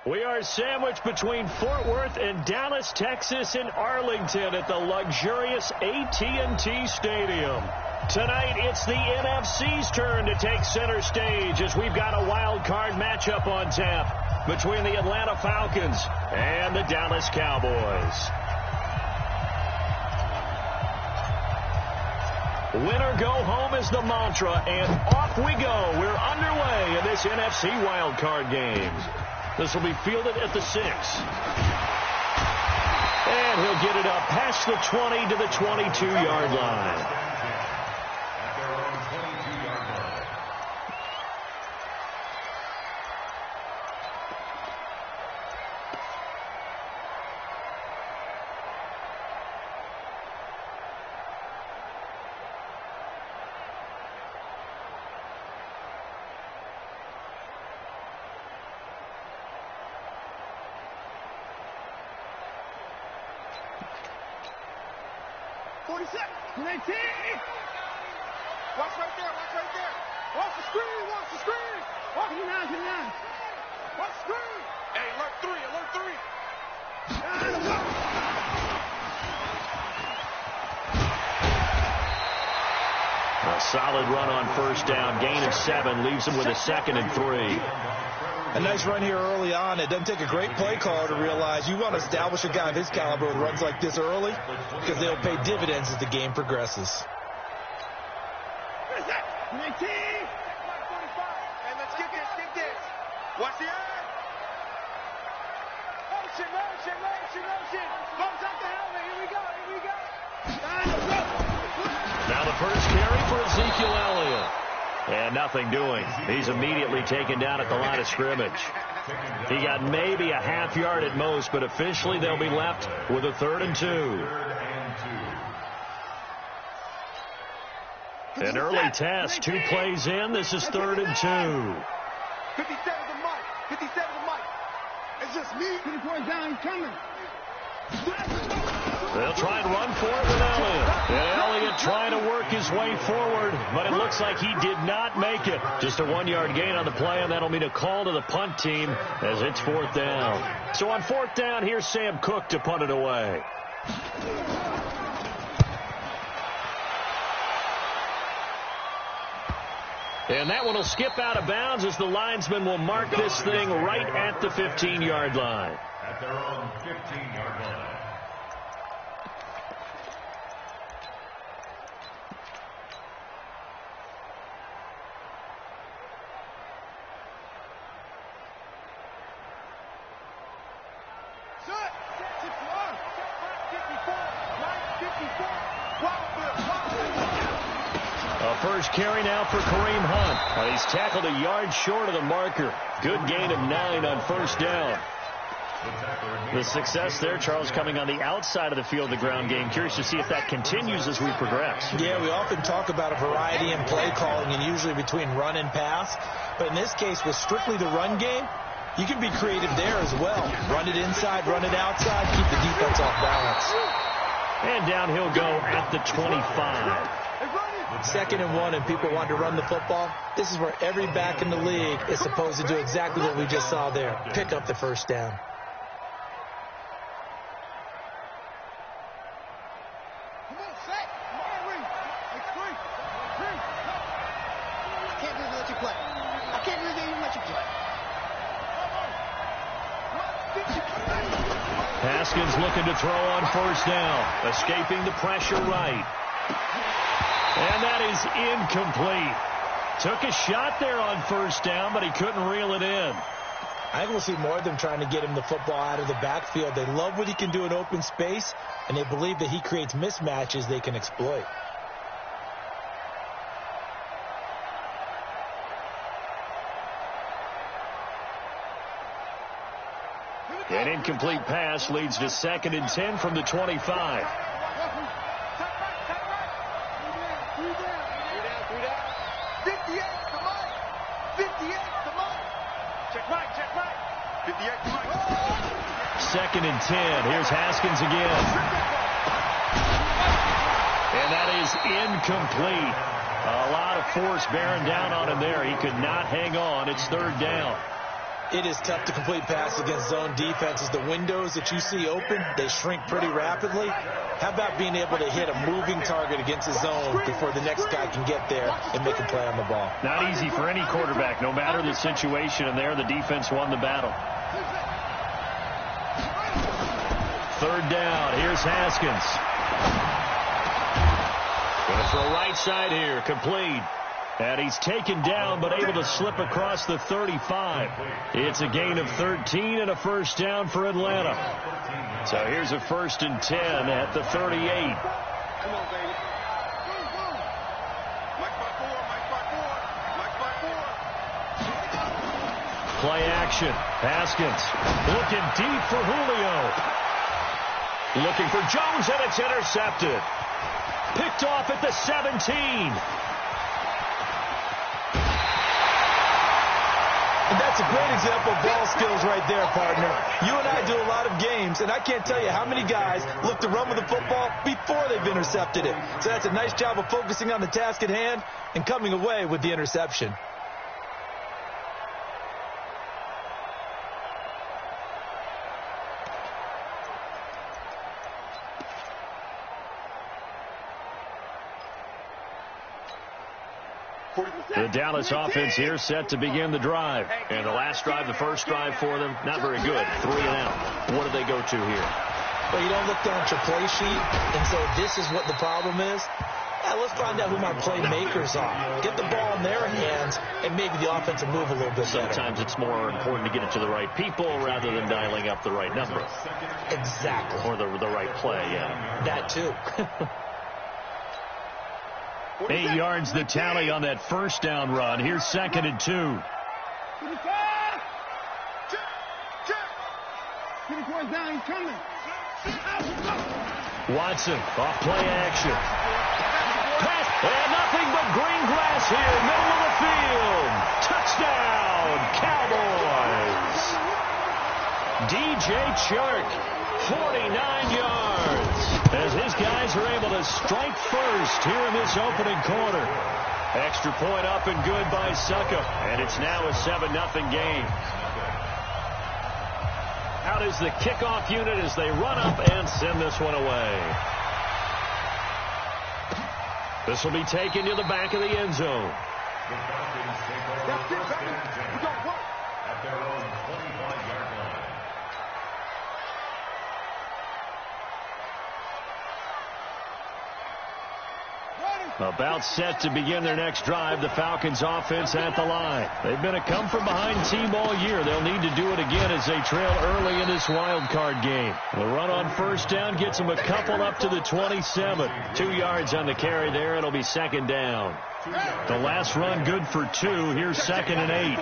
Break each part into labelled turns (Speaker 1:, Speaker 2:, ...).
Speaker 1: We are sandwiched between Fort Worth and Dallas, Texas, in Arlington at the luxurious AT&T Stadium. Tonight, it's the NFC's turn to take center stage as we've got a wild card matchup on tap between the Atlanta Falcons and the Dallas Cowboys. Win or go home is the mantra, and off we go. We're underway in this NFC wild card game. This will be fielded at the 6. And he'll get it up past the 20 to the 22-yard line.
Speaker 2: Watch right there, watch right there. Watch the screen, watch the screen. Watch it now, watch the screen. Hey, alert 3, alert 3.
Speaker 1: A solid run on first down. Gain of 7 leaves him with a 2nd and 3.
Speaker 3: A nice run here early on. It doesn't take a great play caller to realize you want to establish a guy of his caliber with runs like this early because they'll pay dividends as the game progresses.
Speaker 2: Hey, let's get this. Watch the eye. Motion. Bumps out the helmet. Here we go.
Speaker 1: Now the first carry for Ezekiel Elliott. And nothing doing. He's immediately taken down at the line of scrimmage. He got maybe a half yard at most, but officially they'll be left with a 3rd and 2. An early test, 2 plays in. This is 3rd and 2.
Speaker 2: 57 to Mike. It's just me. 2 points down, he's coming.
Speaker 1: They'll try and run for it with Elliott. And Elliott trying to work his way forward, but it looks like he did not make it. Just a 1-yard gain on the play, and that'll mean a call to the punt team as it's 4th down. So on 4th down, here's Sam Cook to punt it away. And that one will skip out of bounds as the linesman will mark this thing right at the 15-yard line.
Speaker 4: At their own 15-yard line.
Speaker 1: First carry now for Kareem Hunt. He's tackled a yard short of the marker. Good gain of 9 on first down. The success there, Charles, coming on the outside of the field, the ground game. Curious to see if that continues as we progress.
Speaker 3: Yeah, we often talk about a variety in play calling and usually between run and pass. But in this case, with strictly the run game, you can be creative there as well. Run it inside, run it outside, keep the defense off balance.
Speaker 1: And down he'll go at the 25.
Speaker 3: 2nd and 1, and people want to run the football. This is where every back in the league is supposed to do exactly what we just saw there. Pick up the first down.
Speaker 1: Haskins looking to throw on first down. Escaping the pressure right. And that is incomplete. Took a shot there on first down, but he couldn't reel it in.
Speaker 3: I think we'll see more of them trying to get him the football out of the backfield. They love what he can do in open space, and they believe that he creates mismatches they can exploit.
Speaker 1: An incomplete pass leads to 2nd and 10 from the 25. Second and 10. Here's Haskins again. And that is incomplete. A lot of force bearing down on him there. He could not hang on. It's 3rd down.
Speaker 3: It is tough to complete passes against zone defenses. The windows that you see open, they shrink pretty rapidly. How about being able to hit a moving target against a zone before the next guy can get there and make a play on the ball?
Speaker 1: Not easy for any quarterback, no matter the situation, and there the defense won the battle. Third down. Here's Haskins. Going to throw right side here. Complete. And he's taken down, but able to slip across the 35. It's a gain of 13 and a first down for Atlanta. So here's a 1st and 10 at the 38.
Speaker 2: Come on, baby. Mike by four.
Speaker 1: Play action. Haskins looking deep for Julio. Looking for Jones, and it's intercepted. Picked off at the 17.
Speaker 3: And that's a great example of ball skills right there, partner. You and I do a lot of games, and I can't tell you how many guys look to run with the football before they've intercepted it. So that's a nice job of focusing on the task at hand and coming away with the interception.
Speaker 1: The Dallas offense here set to begin the drive. And the last drive, the first drive for them, not very good. 3 and out. What do they go to here?
Speaker 3: Well, you don't look down at your play sheet and say, this is what the problem is. Yeah, let's find out who my playmakers are. Get the ball in their hands, and maybe the offense will move a little bit better.
Speaker 1: Sometimes it's more important to get it to the right people rather than dialing up the right number.
Speaker 3: Exactly.
Speaker 1: Or the right play, yeah.
Speaker 3: That, too.
Speaker 1: 8 yards the tally on that first down run. Here's 2nd and 2. Watson off play action. Pass, and nothing but green grass here, middle of the field. Touchdown, Cowboys. DJ Chark, 49 yards. As his guys are able to strike first here in this opening quarter. Extra point up and good by Succa. And it's now a 7-0 game. Out is the kickoff unit as they run up and send this one away. This will be taken to the back of the end zone.
Speaker 2: That's it, baby. We got work.
Speaker 4: At their own 25-yard line.
Speaker 1: About set to begin their next drive, the Falcons offense at the line. They've been a come-from-behind team all year. They'll need to do it again as they trail early in this wild card game. The run on first down gets them a couple up to the 27. 2 yards on the carry there. It'll be 2nd down. The last run good for 2. Here's 2nd and 8.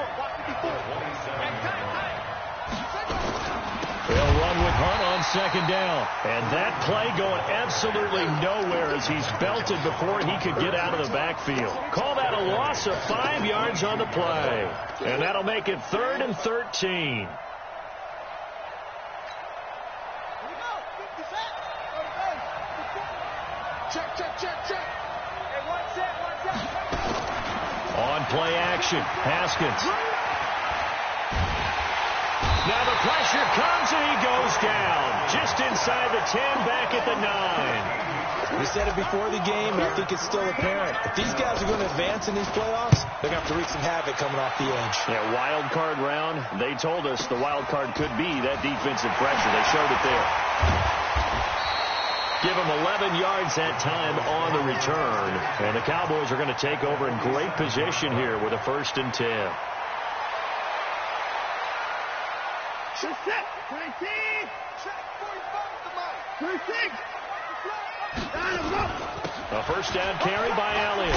Speaker 1: They'll run with Hunt on 2nd down. And that play going absolutely nowhere as he's belted before he could get out of the backfield. Call that a loss of 5 yards on the play. And that'll make it 3rd and 13. On play action, Haskins. Now the pressure comes and he goes down. Just inside the 10, back at the 9.
Speaker 3: We said it before the game, and I think it's still apparent. If these guys are going to advance in these playoffs, they're going to have to wreak some havoc coming off the edge.
Speaker 1: Yeah, wild card round. They told us the wild card could be that defensive pressure. They showed it there. Give them 11 yards that time on the return. And the Cowboys are going to take over in great position here with a 1st and 10.
Speaker 2: Set. 19. Check. 46.
Speaker 1: A first down carry by Elliott.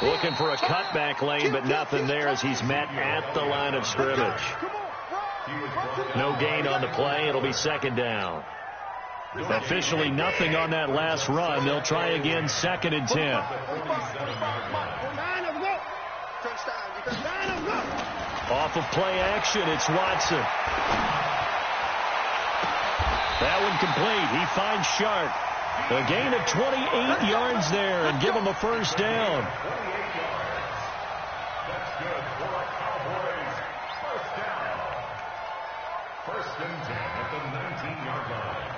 Speaker 1: Looking for a cutback lane, but nothing there as he's met at the line of scrimmage. No gain on the play. It'll be 2nd down. Officially nothing on that last run. They'll try again 2nd and 10. Off of play action, it's Watson. That one complete. He finds Sharp. A gain of 28 yards there and give him a 1st down.
Speaker 4: That's good for a Cowboys First and 10 at the 19-yard line.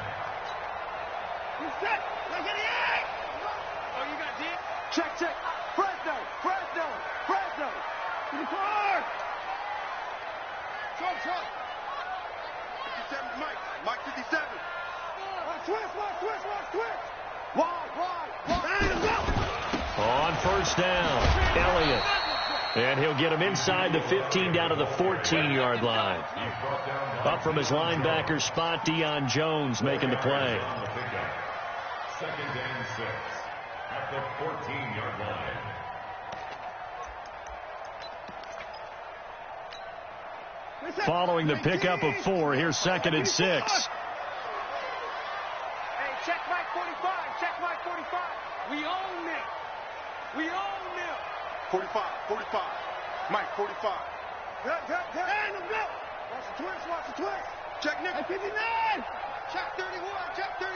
Speaker 2: Reset. Let's get the egg. Oh, you got deep? Check, check. Fresno. Fresno. Fresno. To the car. Short, short. 57 Mike. Mike 57. Watch twist, watch twist, watch twist. Wide, wide, wide.
Speaker 1: On first down, Elliott. And he'll get him inside the 15 down to the 14-yard line. Up from his linebacker spot, Deion Jones making the play.
Speaker 4: Second and 6 at the 14-yard line.
Speaker 1: Following the pickup of 4, here's second and 6.
Speaker 2: Hey, check Mike 45. Check Mike 45. We own them. We own them. 45, 45. Mike 45. Good. Hand him, go. Watch the twist, watch the twist. Check Nick. Hey, 59. Check 31, check 31.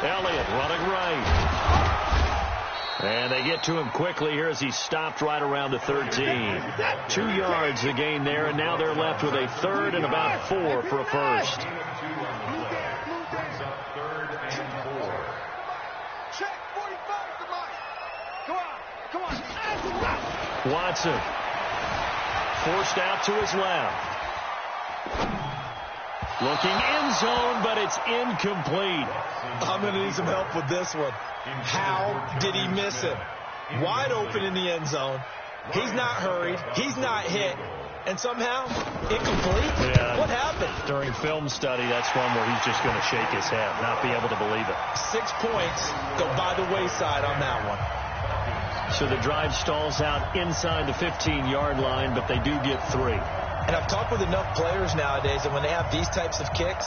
Speaker 1: Elliott running right. And they get to him quickly here as he stopped right around the 13. 2 yards the gain there, and now they're left with a third and about 4 for a first.
Speaker 4: Third and 4.
Speaker 2: Check 45 to Mike. Come on.
Speaker 1: Watson forced out to his left. Looking end zone, but it's incomplete.
Speaker 3: I'm going to need some help with this one. How did he miss him? Wide open in the end zone. He's not hurried. He's not hit. And somehow, incomplete?
Speaker 1: Yeah.
Speaker 3: What happened?
Speaker 1: During film study, that's one where he's just going to shake his head, not be able to believe it.
Speaker 3: 6 points go by the wayside on that one.
Speaker 1: So the drive stalls out inside the 15-yard line, but they do get 3.
Speaker 3: And I've talked with enough players nowadays that when they have these types of kicks,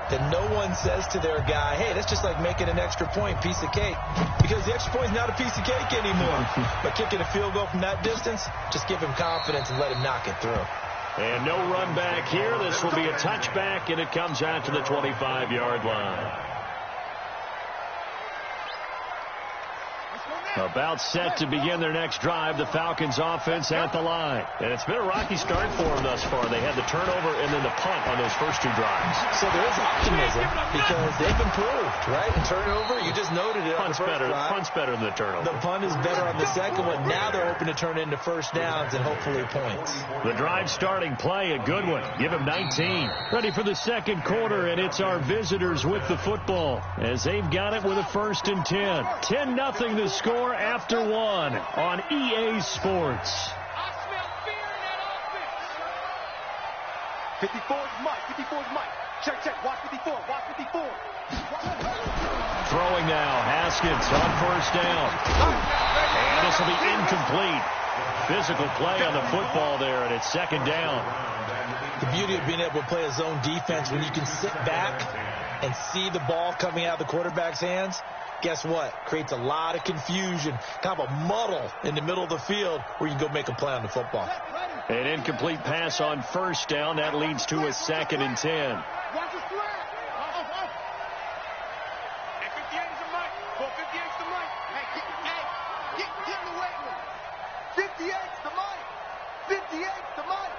Speaker 3: that no one says to their guy, hey, that's just like making an extra point, piece of cake. Because the extra point is not a piece of cake anymore. But kicking a field goal from that distance, just give him confidence and let him knock it through.
Speaker 1: And no run back here. This will be a touchback, and it comes out to the 25-yard line. About set to begin their next drive, the Falcons offense at the line. And it's been a rocky start for them thus far. They had the turnover and then the punt on those first 2 drives.
Speaker 3: So there is optimism because they've improved, right? And turnover, you just noted it.
Speaker 1: Punt's better than the turnover.
Speaker 3: The punt is better on the second one. Now they're hoping to turn into first downs and hopefully points.
Speaker 1: The drive starting play, a good one. Give him 19. Ready for the second quarter, and it's our visitors with the football as they've got it with a first and 10. 10-0 the score after 1 on EA Sports.
Speaker 2: I smell fear in that offense. 54 is Mike. 54 is Mike. Check, check. Watch 54. Watch 54.
Speaker 1: Throwing now. Haskins on first down. And this will be incomplete. Physical play on the football there, and it's second down.
Speaker 3: The beauty of being able to play a zone defense when you can sit back and see the ball coming out of the quarterback's hands. Guess what? Creates a lot of confusion, kind of a muddle in the middle of the field where you can go make a play on the football.
Speaker 1: An incomplete pass on first down. That leads to a second and 10.
Speaker 2: Watch the threat. Hey, 58 is the Mike. Go 58 is the Mike. Hey, get in the weight room. 58 is the Mike. 58 is the Mike.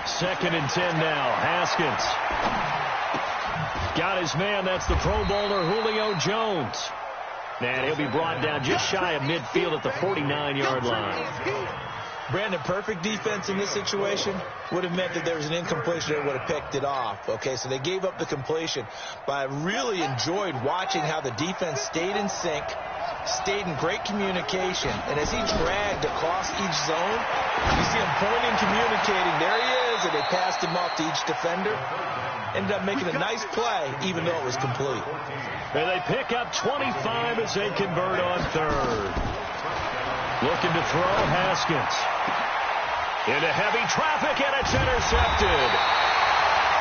Speaker 1: Second and 10 now. Haskins. Got his man. That's the Pro Bowler Julio Jones. And he'll be brought down just shy of midfield at the 49-yard line.
Speaker 3: Brandon, perfect defense in this situation would have meant that there was an incompletion that would have picked it off. Okay, so they gave up the completion. But I really enjoyed watching how the defense stayed in sync, stayed in great communication. And as he dragged across each zone, you see him pointing, communicating. There he is, and they passed him off to each defender. Ended up making a nice play, even though it was complete.
Speaker 1: And they pick up 25 as they convert on third. Looking to throw, Haskins. Into heavy traffic, and it's intercepted.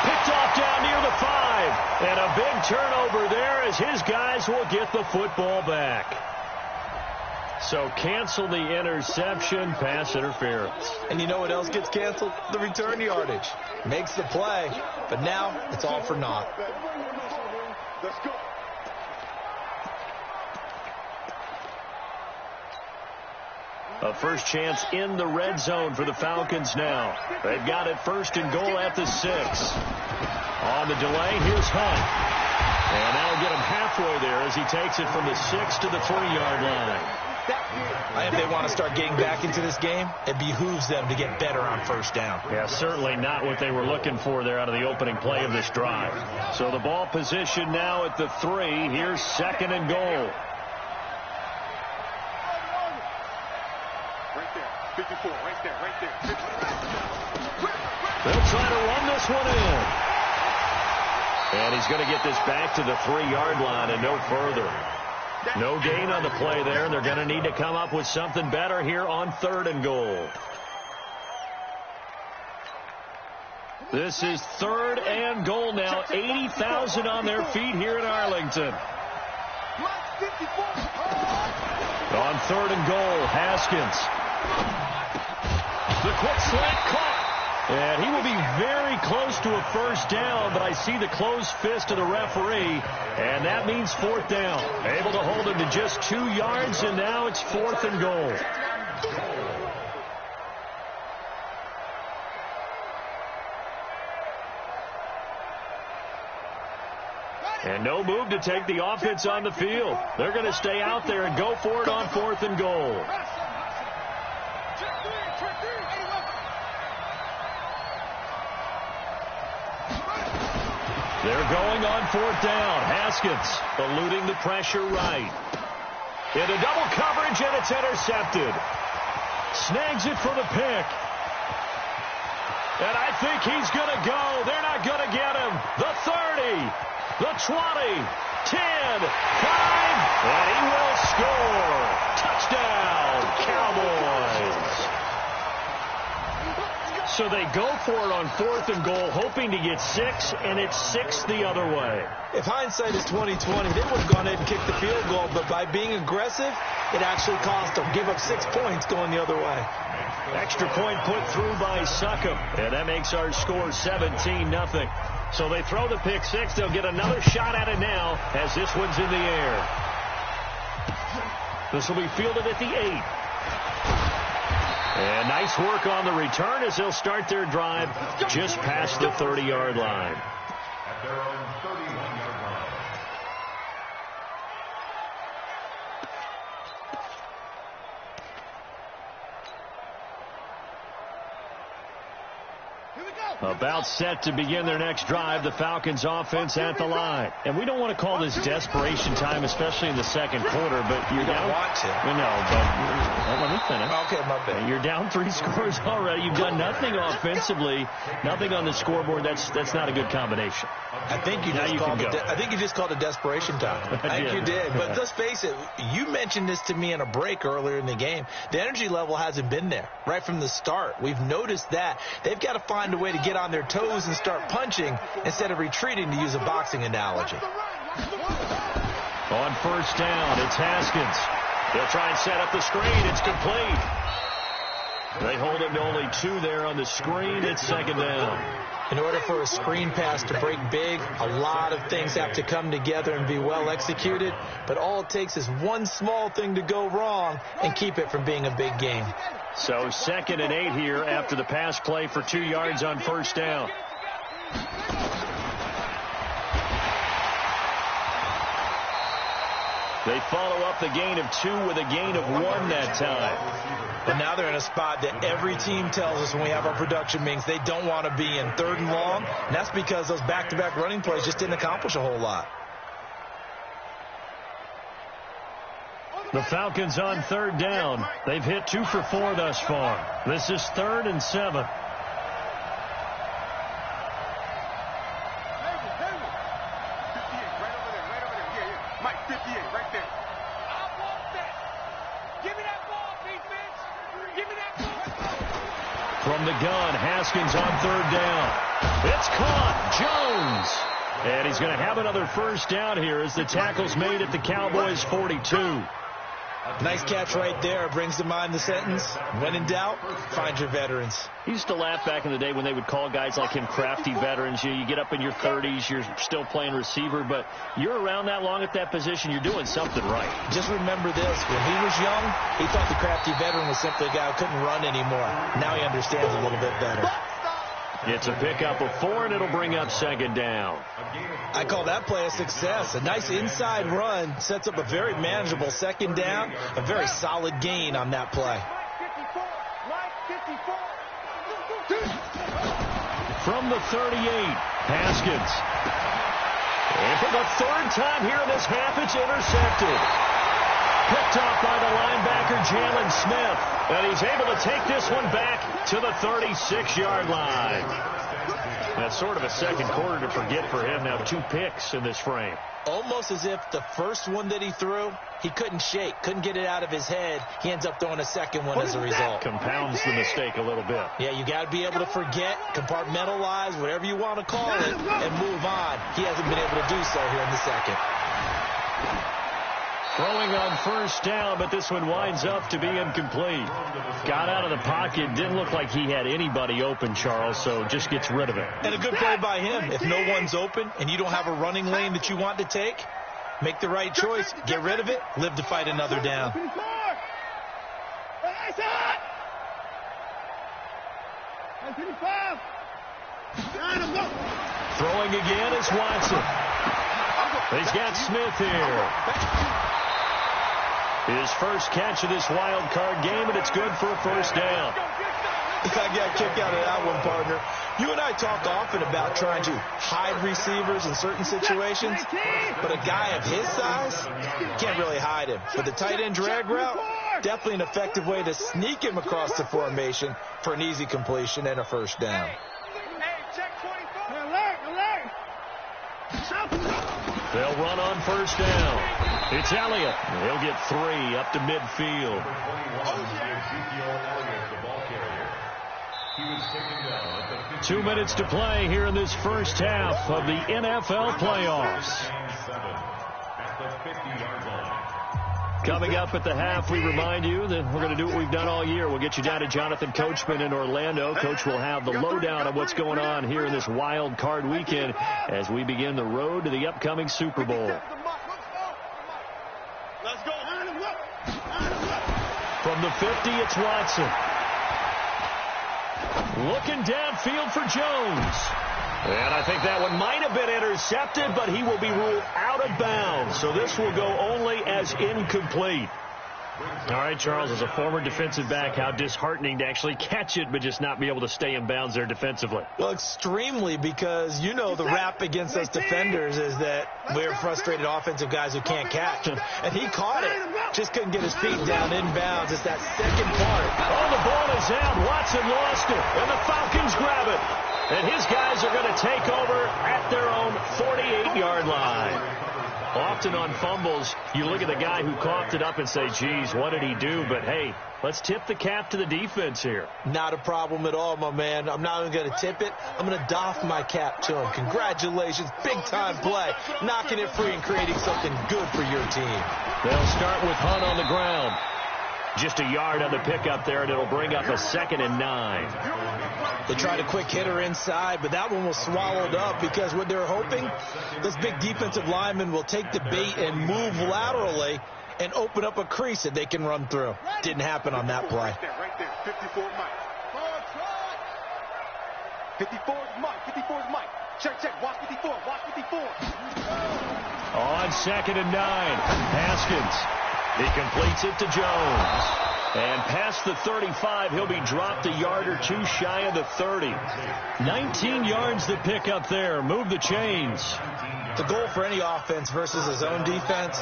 Speaker 1: Picked off down near the 5. And a big turnover there as his guys will get the football back. So cancel the interception, pass interference.
Speaker 3: And you know what else gets canceled? The return yardage. Makes the play, but now it's all for naught.
Speaker 2: Let's go.
Speaker 1: A first chance in the red zone for the Falcons now. They've got it 1st and goal at the 6. On the delay, here's Hunt. And that'll get him halfway there as he takes it from the 6 to the 3-yard line.
Speaker 3: If they want to start getting back into this game, it behooves them to get better on 1st down.
Speaker 1: Yeah, certainly not what they were looking for there out of the opening play of this drive. So the ball position now at the 3. Here's 2nd and goal.
Speaker 2: Right there. 54, right there.
Speaker 1: They'll try to run this one in. And he's going to get this back to the 3-yard line and no further. No gain on the play there. They're going to need to come up with something better here on 3rd and goal. This is 3rd and goal now. 80,000 on their feet here in Arlington. On 3rd and goal, Haskins. The quick slant caught. And he will be very close to a 1st down, but I see the closed fist of the referee, and that means 4th down. Able to hold him to just 2 yards, and now it's 4th and goal. And no move to take the offense on the field. They're going to stay out there and go for it on 4th and goal. They're going on 4th down. Haskins eluding the pressure right. Into double coverage, and it's intercepted. Snags it for the pick. And I think he's going to go. They're not going to get him. The 30, the 20, 10, 5, and he will score. Touchdown, Cowboys. So they go for it on 4th and goal, hoping to get 6, and it's 6 the other way.
Speaker 3: If hindsight is 20/20, they would have gone ahead and kicked the field goal, but by being aggressive, it actually cost them. Give up 6 points going the other way.
Speaker 1: Extra point put through by Succop, and that makes our score 17-0. So they throw the pick 6. They'll get another shot at it now as this one's in the air. This will be fielded at the 8. And nice work on the return as they'll start their drive just past the 30-yard line.
Speaker 4: At their own 31-yard line.
Speaker 1: About set to begin their next drive, the Falcons offense at the line. And we don't want to call this desperation time, especially in the 2nd quarter, but you're down.
Speaker 3: Want to.
Speaker 1: No, but let me finish.
Speaker 3: Okay, my bad.
Speaker 1: You're down 3 scores already. You've done nothing offensively, nothing on the scoreboard. That's not a good combination.
Speaker 3: I think you just called it desperation time. I think you did. But let's face it, you mentioned this to me in a break earlier in the game. The energy level hasn't been there right from the start. We've noticed that. They've got to find a way to get on their toes and start punching instead of retreating, to use a boxing analogy.
Speaker 1: On 1st down, it's Haskins. They'll try and set up the screen. It's complete. They hold him to only 2 there on the screen. It's 2nd down.
Speaker 3: In order for a screen pass to break big, a lot of things have to come together and be well executed. But all it takes is one small thing to go wrong and keep it from being a big game.
Speaker 1: So 2nd and 8 here after the pass play for 2 yards on 1st down. They follow up the gain of 2 with a gain of 1 that time.
Speaker 3: But now they're in a spot that every team tells us when we have our production meetings they don't want to be in, 3rd and long. And that's because those back-to-back running plays just didn't accomplish a whole lot.
Speaker 1: The Falcons on 3rd down. They've hit 2 for 4 thus far. This is 3rd and 7. From the gun, Haskins on 3rd down. It's caught. Jones. And he's going to have another 1st down here as the tackle's made at the Cowboys 42.
Speaker 3: Nice catch right there. Brings to mind the sentence, when in doubt, find your veterans.
Speaker 1: He used to laugh back in the day when they would call guys like him crafty veterans. You get up in your 30s, you're still playing receiver, but you're around that long at that position, you're doing something right.
Speaker 3: Just remember this. When he was young, he thought the crafty veteran was simply a guy who couldn't run anymore. Now he understands a little bit better.
Speaker 1: It's a pickup of 4, and it'll bring up second down.
Speaker 3: I call that play a success. A nice inside run sets up a very manageable second down, a very solid gain on that play.
Speaker 1: From the 38, Haskins. And for the third time here in this half, it's intercepted. Picked off by the linebacker, Jalen Smith. And he's able to take this one back to the 36-yard line. That's sort of a second quarter to forget for him. Now 2 picks in this frame.
Speaker 3: Almost as if the first one that he threw, he couldn't shake, couldn't get it out of his head. He ends up throwing a second one as a result.
Speaker 1: Compounds the mistake a little bit.
Speaker 3: Yeah, you got to be able to forget, compartmentalize, whatever you want to call it, and move on. He hasn't been able to do so here in the second.
Speaker 1: Throwing on first down, but this one winds up to be incomplete. Got out of the pocket. Didn't look like he had anybody open, Charles, so just gets rid of it.
Speaker 3: And a good play by him. If no one's open and you don't have a running lane that you want to take, make the right choice. Get rid of it. Live to fight another down.
Speaker 1: Throwing again is Watson. He's got Smith here. His first catch of this wild card game, and it's good for a first down.
Speaker 3: I got a kick out of that one, partner. You and I talk often about trying to hide receivers in certain situations, but a guy of his size, you can't really hide him. But the tight end drag route, definitely an effective way to sneak him across the formation for an easy completion and a first down.
Speaker 1: They'll run on first down. It's Elliott. He'll get 3 up to midfield. 2 minutes to play here in this first half of the NFL playoffs. Coming up at the half, we remind you that we're going to do what we've done all year. We'll get you down to Jonathan Coachman in Orlando. Coach will have the lowdown on what's going on here in this wild card weekend as we begin the road to the upcoming Super Bowl.
Speaker 2: Let's go.
Speaker 1: From the 50, it's Watson. Looking downfield for Jones. And I think that one might have been intercepted, but he will be ruled out of bounds. So this will go only as incomplete. All right, Charles, as a former defensive back, how disheartening to actually catch it but just not be able to stay in bounds there defensively.
Speaker 3: Well, extremely, because you know the rap against us defenders is that we're frustrated offensive guys who can't catch. And he caught it, just couldn't get his feet down in bounds. It's that second part.
Speaker 1: Oh, the ball is out. Watson lost it, and the Falcons grab it. And his guys are going to take over at their own 48-yard line. Often on fumbles, you look at the guy who coughed it up and say, geez, what did he do? But, hey, let's tip the cap to the defense here.
Speaker 3: Not a problem at all, my man. I'm not even going to tip it. I'm going to doff my cap to him. Congratulations. Big-time play. Knocking it free and creating something good for your team.
Speaker 1: They'll start with Hunt on the ground. Just a yard on the pickup there, and it'll bring up a 2nd and 9.
Speaker 3: They tried a quick hitter inside, but that one was swallowed up because what they're hoping, this big defensive lineman will take the bait and move laterally and open up a crease that they can run through. Didn't happen on that play.
Speaker 2: Right there. 54 Mike. 54 Mike. 54 Mike. Check. Watch 54. Watch 54.
Speaker 1: On 2nd and 9, Haskins. He completes it to Jones. And past the 35, he'll be dropped a yard or two shy of the 30. 19 yards to pick up there. Move the chains.
Speaker 3: The goal for any offense versus his own defense,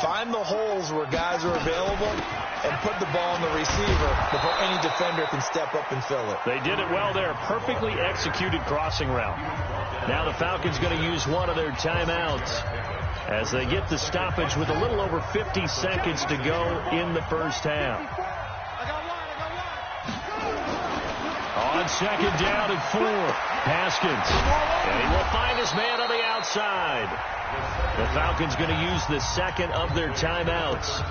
Speaker 3: find the holes where guys are available and put the ball on the receiver before any defender can step up and fill it.
Speaker 1: They did it well there. Perfectly executed crossing route. Now the Falcons going to use one of their timeouts as they get the stoppage with a little over 50 seconds to go in the first half. On 2nd down and 4, Haskins. And he will find his man on the outside. The Falcons going to use the second of their timeouts.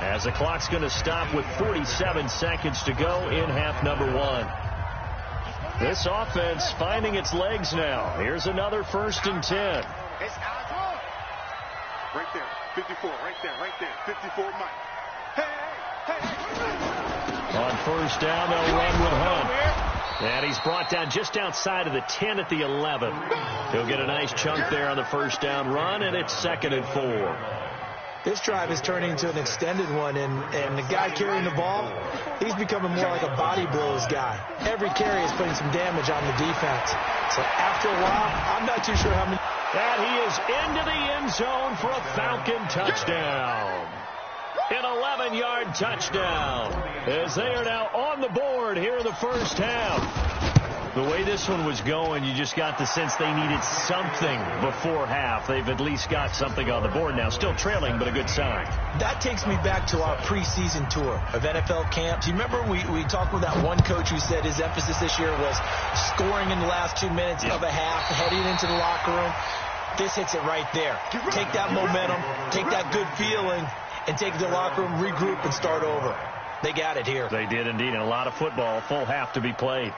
Speaker 1: as the clock's going to stop with 47 seconds to go in half number 1. This offense finding its legs now. Here's another 1st and 10.
Speaker 2: Right there, 54, right there, 54, Mike. Hey.
Speaker 1: On 1st down, they'll run with Hunt. And he's brought down just outside of the 10 at the 11. He'll get a nice chunk there on the 1st down run, and it's 2nd and 4.
Speaker 3: This drive is turning into an extended one, and the guy carrying the ball, he's becoming more like a body blows guy. Every carry is putting some damage on the defense. So after a while, I'm not too sure how many.
Speaker 1: And he is into the end zone for a Falcon touchdown. An 11-yard touchdown, as they are now on the board here in the 1st half. The way this one was going, you just got the sense they needed something before half. They've at least got something on the board now. Still trailing, but a good sign.
Speaker 3: That takes me back to our preseason tour of NFL camps. You remember we talked with that one coach who said his emphasis this year was scoring in the last 2 minutes of a half, heading into the locker room. This hits it right there. Take that momentum, take that good feeling, and take the locker room, regroup, and start over. They got it here.
Speaker 1: They did indeed, and a lot of football, full half to be played.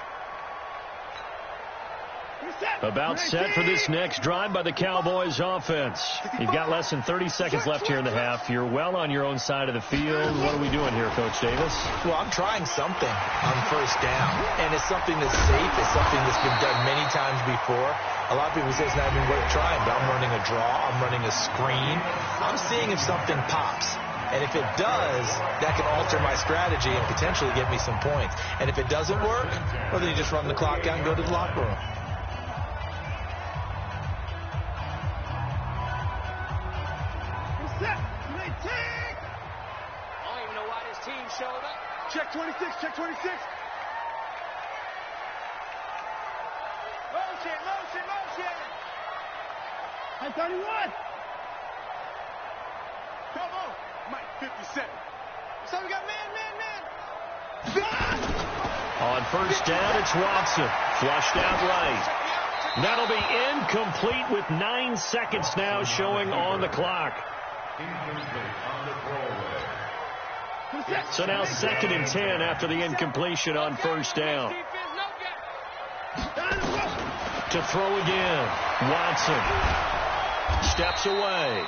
Speaker 1: About set for this next drive by the Cowboys offense. You've got less than 30 seconds left here in the half. You're well on your own side of the field. What are we doing here, Coach Davis?
Speaker 3: Well, I'm trying something on 1st down, and it's something that's safe. It's something that's been done many times before. A lot of people say it's not even worth trying, but I'm running a draw. I'm running a screen. I'm seeing if something pops. And if it does, that can alter my strategy and potentially get me some points. And if it doesn't work, well, then you just run the clock out and go to the locker room.
Speaker 2: Check 26, check 26. Motion. At 31. Come on. Mike, 57. So we got man.
Speaker 1: On 1st down, it's Watson. Flushed out right. That'll be incomplete with 9 seconds now showing on the clock. So now 2nd and 10 after the incompletion on 1st down. To throw again. Watson steps away.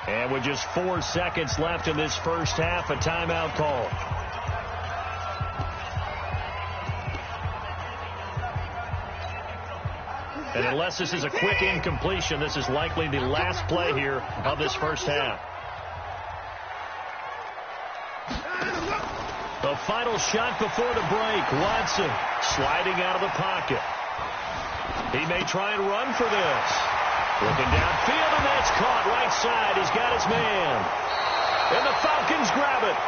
Speaker 1: And with just 4 seconds left in this 1st half, a timeout call. And unless this is a quick incompletion, this is likely the last play here of this 1st half. The final shot before the break. Watson sliding out of the pocket. He may try and run for this. Looking downfield, and that's caught right side. He's got his man. And the Falcons grab it.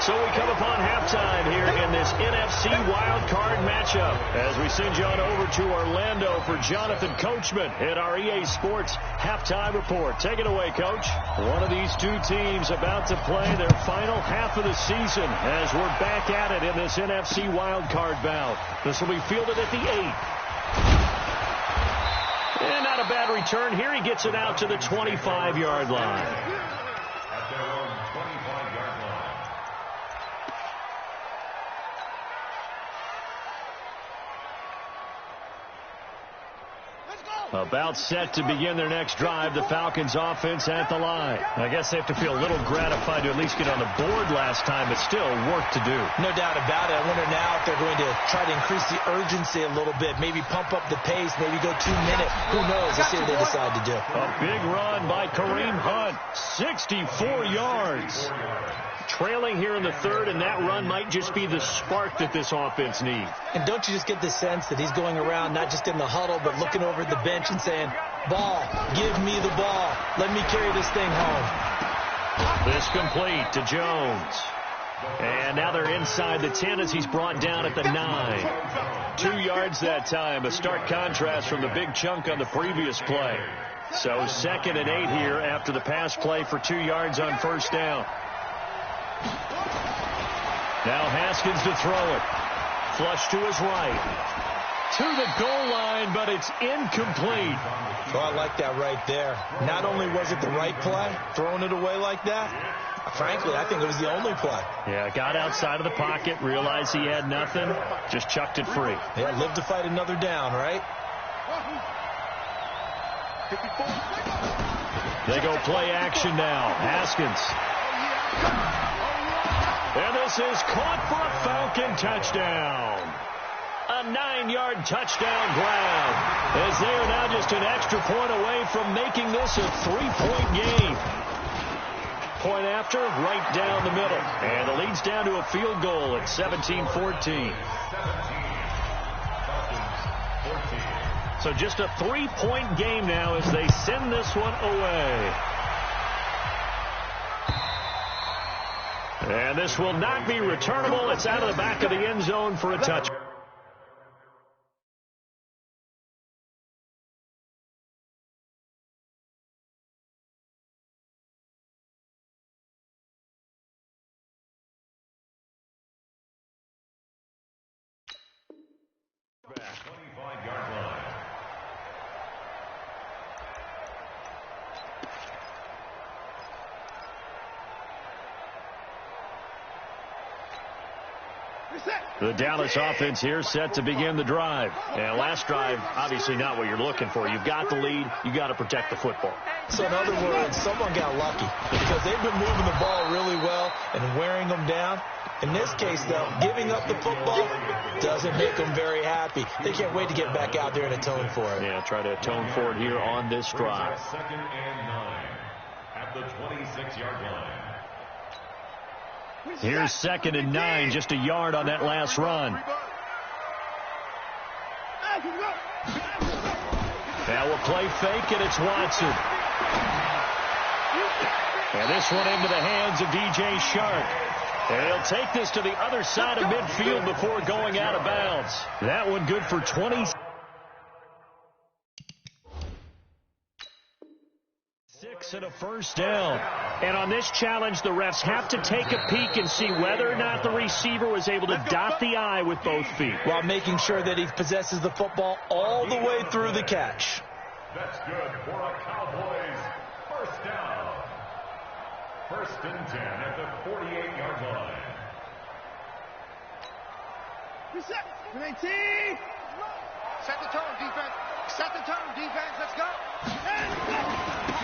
Speaker 1: So we come upon halftime here in this NFC Wild Card matchup as we send you on over to Orlando for Jonathan Coachman at our EA Sports Halftime Report. Take it away, Coach. One of these two teams about to play their final half of the season as we're back at it in this NFC Wild Card bout. This will be fielded at the 8. And not a bad return here. He gets it out to the 25-yard line.
Speaker 4: At their own 25-yard line.
Speaker 1: About set to begin their next drive, the Falcons offense at the line. I guess they have to feel a little gratified to at least get on the board last time, but still work to do.
Speaker 3: No doubt about it. I wonder now if they're going to try to increase the urgency a little bit, maybe pump up the pace, maybe go 2 minutes. Who knows? Let's see what they decide to do.
Speaker 1: A big run by Kareem Hunt, 64 yards. Trailing here in the 3rd, and that run might just be the spark that this offense needs.
Speaker 3: And don't you just get the sense that he's going around not just in the huddle, but looking over at the bench and saying, ball, give me the ball. Let me carry this thing home.
Speaker 1: This complete to Jones. And now they're inside the 10 as he's brought down at the 9. 2 yards that time, a stark contrast from the big chunk on the previous play. So 2nd and 8 here after the pass play for 2 yards on 1st down. Now Haskins to throw it. Flush to his right. To the goal line, but it's incomplete.
Speaker 3: Oh, I like that right there. Not only was it the right play, throwing it away like that, Frankly, I think it was the only play.
Speaker 1: Yeah, got outside of the pocket, realized he had nothing, just chucked it free.
Speaker 3: Yeah, live to fight another down, right?
Speaker 1: They go play action now. Haskins. And this is caught for a Falcon touchdown. A 9-yard touchdown grab, as they are now just an extra point away from making this a 3-point game. Point after, right down the middle. And the lead's down to a field goal at 17-14. So just a 3-point game now as they send this one away. And this will not be returnable. It's out of the back of the end zone for a touch.
Speaker 4: Back, 25-yard line.
Speaker 1: The Dallas offense here set to begin the drive. And last drive, obviously not what you're looking for. You've got the lead. You got to protect the football.
Speaker 3: So in other words, someone got lucky because they've been moving the ball really well and wearing them down. In this case, though, giving up the football doesn't make them very happy. They can't wait to get back out there and atone for it.
Speaker 1: Yeah, try to atone for it here on this drive.
Speaker 4: 2nd and 9 at the 26-yard line.
Speaker 1: Here's 2nd and 9, just a yard on that last run. Now we'll play fake, and it's Watson. And this one into the hands of DJ Shark. And he'll take this to the other side of midfield before going out of bounds. That one good for 20. And a first down. And on this challenge, the refs have to take a peek and see whether or not the receiver was able to dot the I with both feet,
Speaker 3: while making sure that he possesses the football all the way through the catch.
Speaker 4: That's good for a Cowboys first down. 1st and 10 at the 48-yard line.
Speaker 2: Reset. 19. Set the tone, defense. Set the tone, defense. Let's go.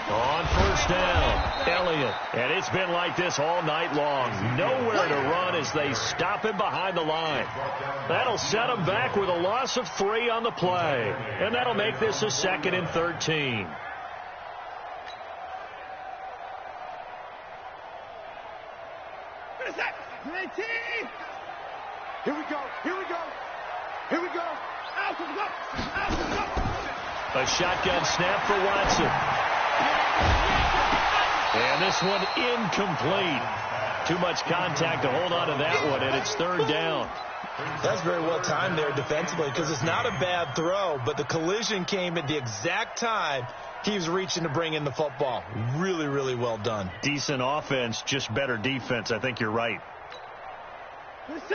Speaker 1: On first down, Elliott. And it's been like this all night long. Nowhere to run as they stop him behind the line. That'll set him back with a loss of 3 on the play. And that'll make this a 2nd and 13.
Speaker 2: Reset. 19. Here we go. Here we go. Here we go. Out we go. Out we go.
Speaker 1: A shotgun snap for Watson. And this one incomplete. Too much contact to hold on to that one, and it's 3rd down.
Speaker 3: That's very well timed there defensively because it's not a bad throw, but the collision came at the exact time he was reaching to bring in the football. Really, really well done.
Speaker 1: Decent offense, just better defense. I think you're right.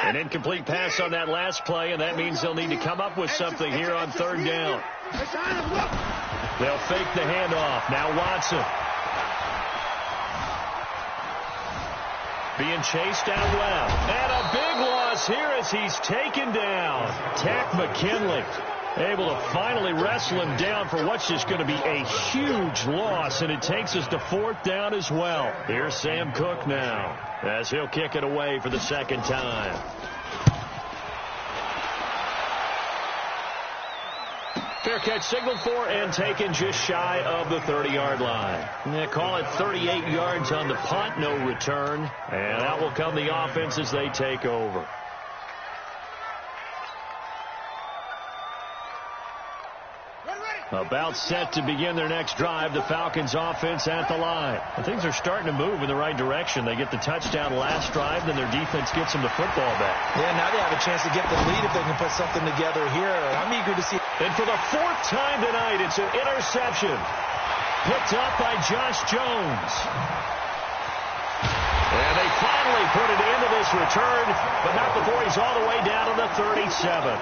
Speaker 1: An incomplete pass on that last play, and that means they'll need to come up with something here on 3rd down. They'll fake the handoff. Now Watson. Being chased out left. And a big loss here as he's taken down. Tack McKinley able to finally wrestle him down for what's just going to be a huge loss, and it takes us to 4th down as well. Here's Sam Cook now as he'll kick it away for the 2nd time. Fair catch signaled for and taken just shy of the 30-yard line. They call it 38 yards on the punt, no return. And that will come the offense as they take over. About set to begin their next drive, the Falcons offense at the line. And things are starting to move in the right direction. They get the touchdown last drive, then their defense gets them the football back.
Speaker 3: Yeah, now they have a chance to get the lead if they can put something together here. I'm eager to see.
Speaker 1: And for the 4th time tonight, it's an interception. Picked up by Josh Jones. And they finally put it into this return, but not before he's all the way down to the 37.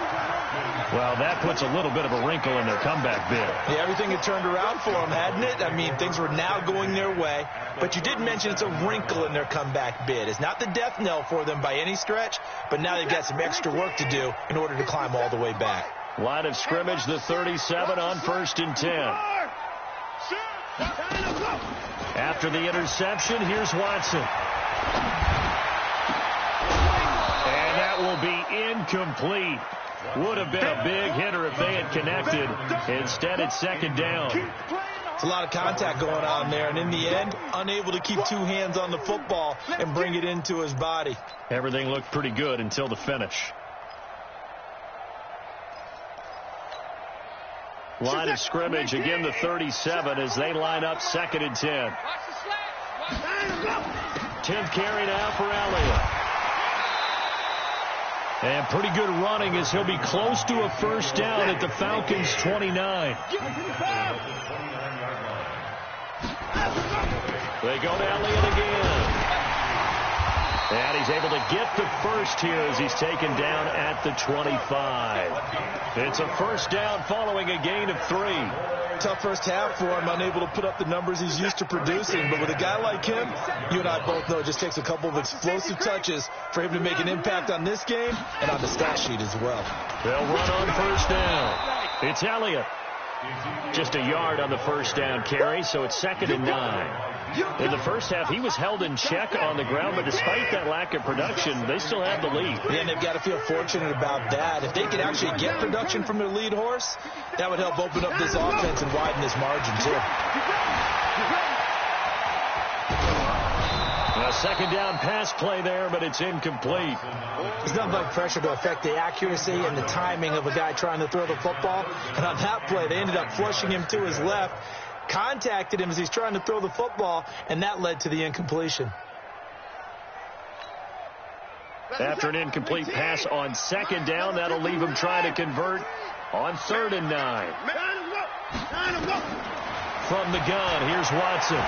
Speaker 1: Well, that puts a little bit of a wrinkle in their comeback bid.
Speaker 3: Yeah, everything had turned around for them, hadn't it? I mean, things were now going their way. But you did mention it's a wrinkle in their comeback bid. It's not the death knell for them by any stretch, but now they've got some extra work to do in order to climb all the way back.
Speaker 1: Line of scrimmage, the 37 on 1st and 10. After the interception, here's Watson. And that will be incomplete. Would have been a big hitter if they had connected. Instead, it's 2nd down.
Speaker 3: It's a lot of contact going on there, and in the end, unable to keep 2 hands on the football and bring it into his body.
Speaker 1: Everything looked pretty good until the finish. Line of scrimmage, again the 37 as they line up 2nd and 10. 10th carry now for Elliott. And pretty good running as he'll be close to a 1st down at the Falcons' 29. They go to Elliott again. And he's able to get the first here as he's taken down at the 25. It's a 1st down following a gain of 3.
Speaker 3: Tough first half for him, unable to put up the numbers he's used to producing. But with a guy like him, you and I both know it just takes a couple of explosive touches for him to make an impact on this game and on the stat sheet as well.
Speaker 1: They'll run on 1st down. It's Elliott. Just a yard on the 1st down carry, so it's 2nd and 9. In the first half, he was held in check on the ground, but despite that lack of production, they still have the lead.
Speaker 3: Yeah, and they've got to feel fortunate about that. If they could actually get production from their lead horse, that would help open up this offense and widen this margin, too.
Speaker 1: A 2nd down pass play there, but it's incomplete.
Speaker 3: There's nothing like pressure to affect the accuracy and the timing of a guy trying to throw the football. And on that play, they ended up flushing him to his left, contacted him as he's trying to throw the football, and that led to the incompletion.
Speaker 1: After an incomplete pass on 2nd down, that'll leave him trying to convert on 3rd and 9. From the gun, here's Watson.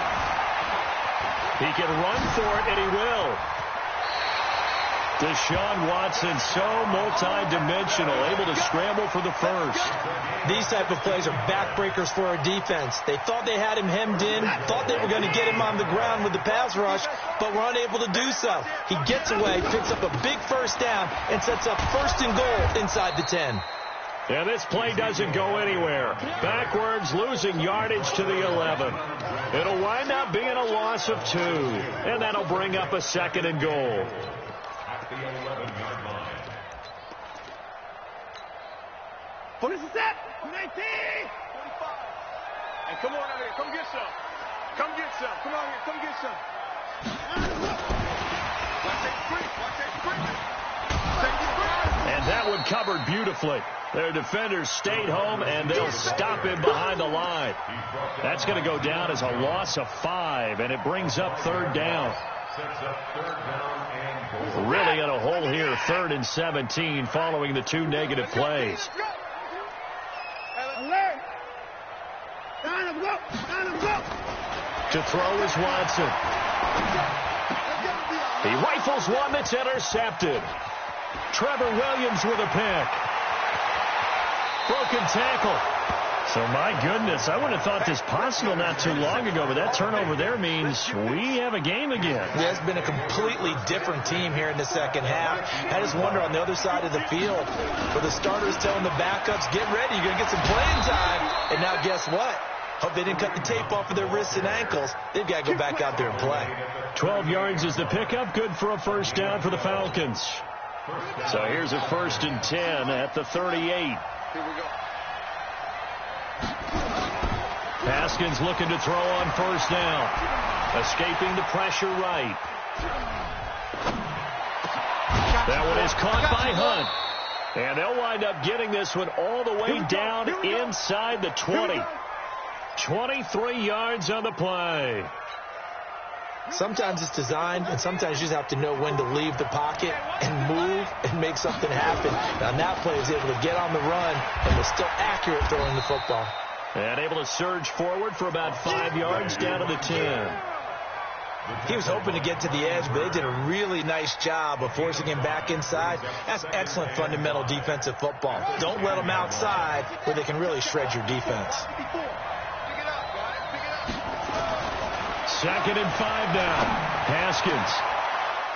Speaker 1: He can run for it, and he will. Deshaun Watson, so multi-dimensional, able to scramble for the first.
Speaker 3: These type of plays are backbreakers for our defense. They thought they had him hemmed in, thought they were going to get him on the ground with the pass rush, but were unable to do so. He gets away, picks up a big 1st down, and sets up 1st and goal inside the 10.
Speaker 1: And this play doesn't go anywhere. Backwards, losing yardage to the 11. It'll wind up being a loss of 2. And that'll bring up a 2nd and goal.
Speaker 4: At the 11-yard line.
Speaker 2: What is that? 19! 45. Hey, come on out here. Come get some. Come get some. Come on here. Come get some. Watch that sprint. Watch that sprint. Take the sprint.
Speaker 1: And that one covered beautifully. Their defenders stayed home, and they'll stop him behind the line. That's going to go down as a loss of 5, and it brings up 3rd down. Really in a hole here, 3rd and 17, following the 2 negative plays. To throw is Watson. He rifles one that's intercepted. Trevor Williams with a pick. Broken tackle. So, my goodness, I would have thought this possible not too long ago, but that turnover there means we have a game again.
Speaker 3: Yeah, it's been a completely different team here in the second half. I just wonder on the other side of the field, where the starters telling the backups, get ready, you're going to get some playing time. And now guess what? Hope they didn't cut the tape off of their wrists and ankles. They've got to go back out there and play.
Speaker 1: 12 yards is the pickup, good for a 1st down for the Falcons. So here's a 1st and 10 at the 38.
Speaker 2: Here we go.
Speaker 1: Haskins looking to throw on 1st down. Escaping the pressure right. That one is caught by Hunt. And they'll wind up getting this one all the way down inside the 20. 23 yards on the play.
Speaker 3: Sometimes it's designed, and sometimes you just have to know when to leave the pocket and move and make something happen. And on that play, he was able to get on the run and was still accurate throwing the football.
Speaker 1: And able to surge forward for about 5 yards down to the 10.
Speaker 3: He was hoping to get to the edge, but they did a really nice job of forcing him back inside. That's excellent fundamental defensive football. Don't let them outside where they can really shred your defense.
Speaker 1: 2nd and 5 now. Haskins.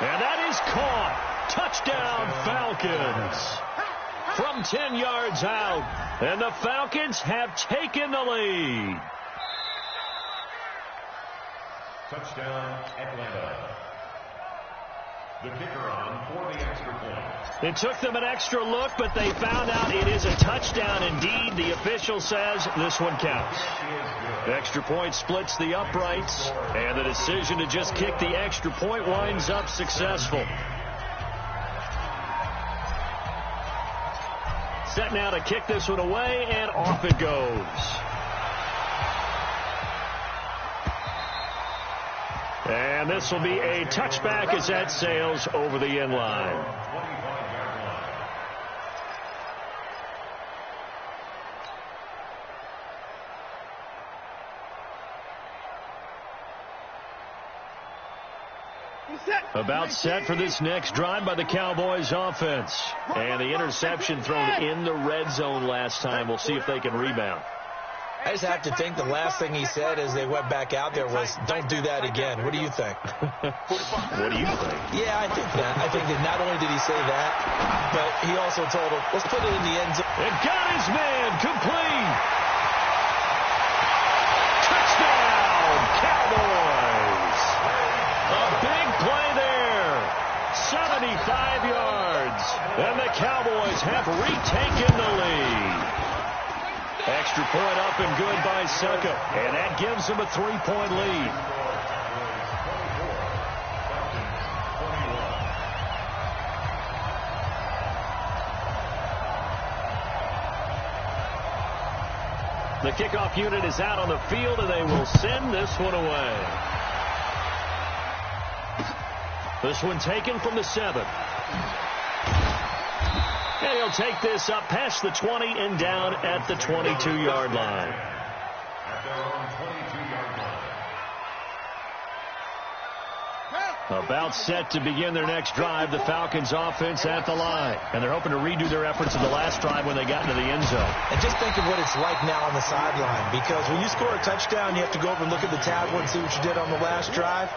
Speaker 1: And that is caught. Touchdown, Falcons. From 10 yards out. And the Falcons have taken the lead.
Speaker 4: Touchdown, Atlanta. The kicker on for the extra point.
Speaker 1: It took them an extra look, but they found out it is a touchdown indeed. The official says this one counts. The extra point splits the uprights, and the decision to just kick the extra point winds up successful. Set now to kick this one away, and off it goes. And this will be a touchback as that sails over the end line. About set for this next drive by the Cowboys offense. And the interception thrown in the red zone last time. We'll see if they can rebound.
Speaker 3: I just have to think the last thing he said as they went back out there was, don't do that again. What do you think?
Speaker 1: What do you think?
Speaker 3: Yeah, I think that. I think that not only did he say that, but he also told him, let's put it in the end zone.
Speaker 1: And got his man complete. Touchdown, Cowboys. A big play there. 75 yards. And the Cowboys have retaken the lead. Extra point up and good by Suckup. And that gives them a 3-point lead. The kickoff unit is out on the field, and they will send this one away. This one taken from the 7. And he'll take this up past the 20 and down at the 22-yard line.
Speaker 4: At their own 22-yard line.
Speaker 1: About set to begin their next drive, the Falcons offense at the line. And they're hoping to redo their efforts in the last drive when they got into the end zone.
Speaker 3: And just think of what it's like now on the sideline, because when you score a touchdown, you have to go over and look at the tablet and see what you did on the last drive.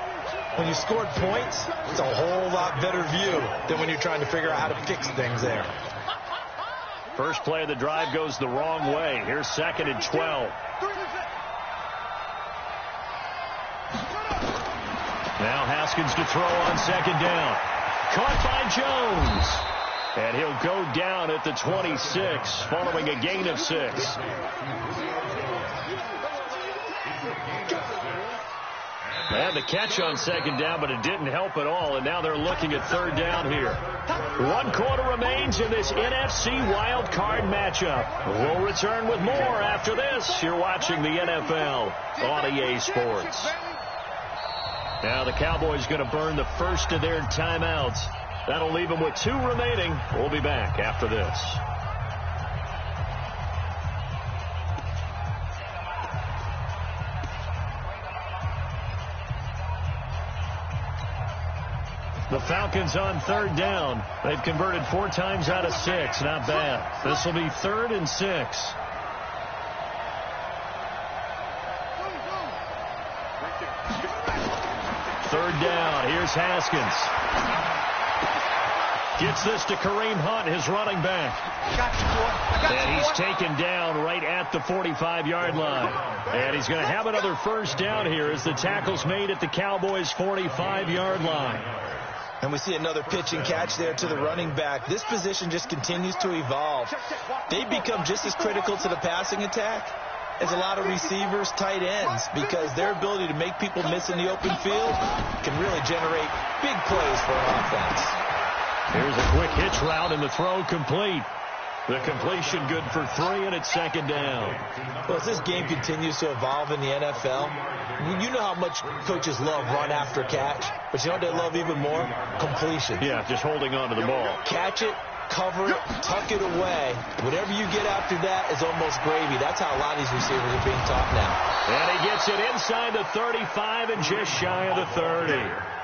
Speaker 3: When you scored points, it's a whole lot better view than when you're trying to figure out how to fix things there.
Speaker 1: First play of the drive goes the wrong way. Here's 2nd and 12. Now Haskins to throw on 2nd down. Caught by Jones. And he'll go down at the 26 following a gain of 6. And the catch on 2nd down, but it didn't help at all. And now they're looking at 3rd down here. 1 quarter remains in this NFC wild card matchup. We'll return with more after this. You're watching the NFL on EA Sports. Now the Cowboys going to burn the first of their timeouts. That'll leave them with 2 remaining. We'll be back after this. The Falcons on 3rd down. They've converted 4 times out of 6. Not bad. This will be 3rd and 6. Third down. Here's Haskins. Gets this to Kareem Hunt, his running back. And he's taken down right at the 45-yard line. And he's going to have another first down here as the tackle's made at the Cowboys' 45-yard line.
Speaker 3: And we see another pitch and catch there to the running back. This position just continues to evolve. They become just as critical to the passing attack as a lot of receivers, tight ends, because their ability to make people miss in the open field can really generate big plays for an offense.
Speaker 1: Here's a quick hitch route, and the throw complete. The completion good for 3, and it's 2nd down.
Speaker 3: Well, as this game continues to evolve in the NFL, you know how much coaches love run after catch, but you know what they love even more? Completion.
Speaker 1: Yeah, just holding on to the ball.
Speaker 3: Catch it, cover it, tuck it away. Whatever you get after that is almost gravy. That's how a lot of these receivers are being taught now.
Speaker 1: And he gets it inside the 35 and just shy of the 30.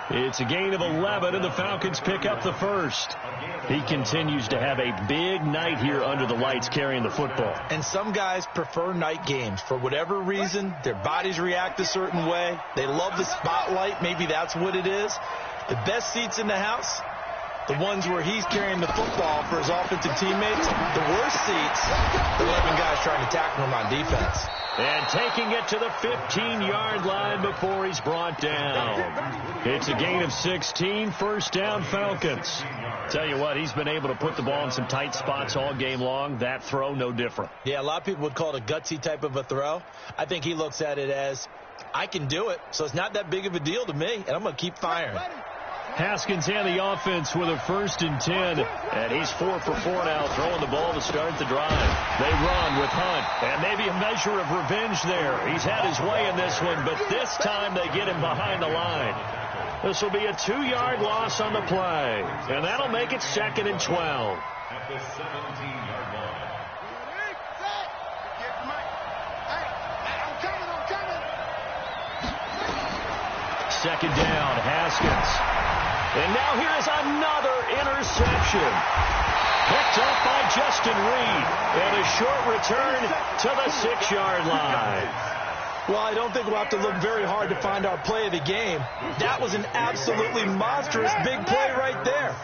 Speaker 1: It's a gain of 11, and the Falcons pick up the first. He continues to have a big night here under the lights carrying the football.
Speaker 3: And some guys prefer night games. For whatever reason, their bodies react a certain way. They love the spotlight. Maybe that's what it is. The best seats in the house, the ones where he's carrying the football for his offensive teammates. The worst seats, the 11 guys trying to tackle him on defense.
Speaker 1: And taking it to the 15-yard line before he's brought down. It's a gain of 16, first down Falcons. Tell you what, he's been able to put the ball in some tight spots all game long. That throw, no different.
Speaker 3: Yeah, a lot of people would call it a gutsy type of a throw. I think he looks at it as, I can do it, so it's not that big of a deal to me, and I'm going to keep firing.
Speaker 1: Haskins and the offense with a 1st and 10, and he's 4 for 4 now, throwing the ball to start the drive. They run with Hunt, and maybe a measure of revenge there. He's had his way in this one, but this time they get him behind the line. This will be a 2-yard loss on the play, and that'll make it 2nd and 12.
Speaker 4: At the 17-yard line.
Speaker 1: Second down, Haskins. And now here's another interception. Picked up by Justin Reed. And a short return to the 6-yard line.
Speaker 3: Well, I don't think we'll have to look very hard to find our play of the game. That was an absolutely monstrous big play right there.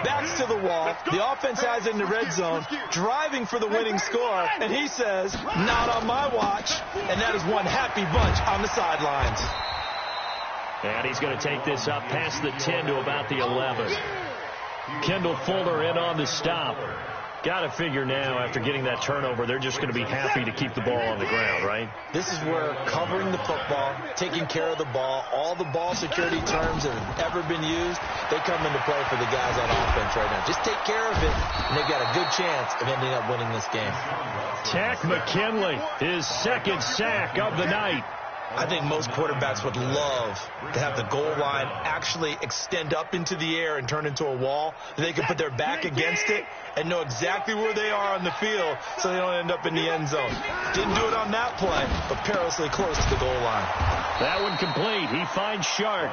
Speaker 3: Backs to the wall. The offense has it in the red zone, driving for the winning score. And he says, not on my watch. And that is one happy bunch on the sidelines.
Speaker 1: And he's going to take this up past the 10 to about the 11. Kendall Fuller in on the stop. Got to figure now, after getting that turnover, they're just going to be happy to keep the ball on the ground, right?
Speaker 3: This is where covering the football, taking care of the ball, all the ball security terms that have ever been used, they come into play for the guys on offense right now. Just take care of it, and they've got a good chance of ending up winning this game.
Speaker 1: Tack McKinley, his 2nd sack of the night.
Speaker 3: I think most quarterbacks would love to have the goal line actually extend up into the air and turn into a wall. They can put their back against it and know exactly where they are on the field so they don't end up in the end zone. Didn't do it on that play, but perilously close to the goal line.
Speaker 1: That one complete. He finds Sharp.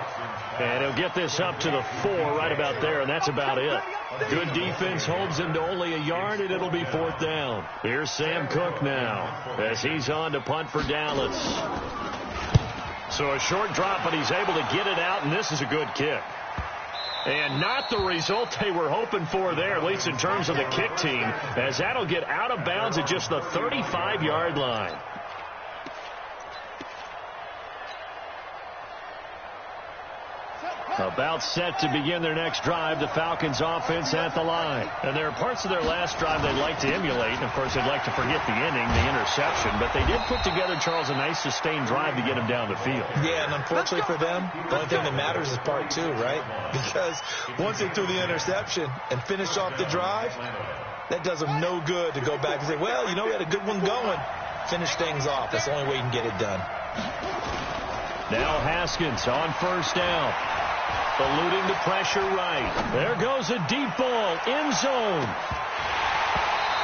Speaker 1: And he'll get this up to the 4 right about there, and that's about it. Good defense holds him to only a yard, and it'll be 4th down. Here's Sam Cook now as he's on to punt for Dallas. So a short drop, but he's able to get it out, and this is a good kick. And not the result they were hoping for there, at least in terms of the kick team, as that'll get out of bounds at just the 35-yard line. About set to begin their next drive, the Falcons offense at the line. And there are parts of their last drive they'd like to emulate. And, of course, they'd like to forget the inning, the interception. But they did put together, Charles, a nice sustained drive to get him down the field.
Speaker 3: Yeah, and unfortunately for them, the only thing that matters is part 2, right? Because once they threw the interception and finished off the drive, that does them no good to go back and say, well, you know, we had a good one going. Finish things off. That's the only way you can get it done.
Speaker 1: Now Haskins on 1st down. Eluding the pressure right. There goes a deep ball, end zone.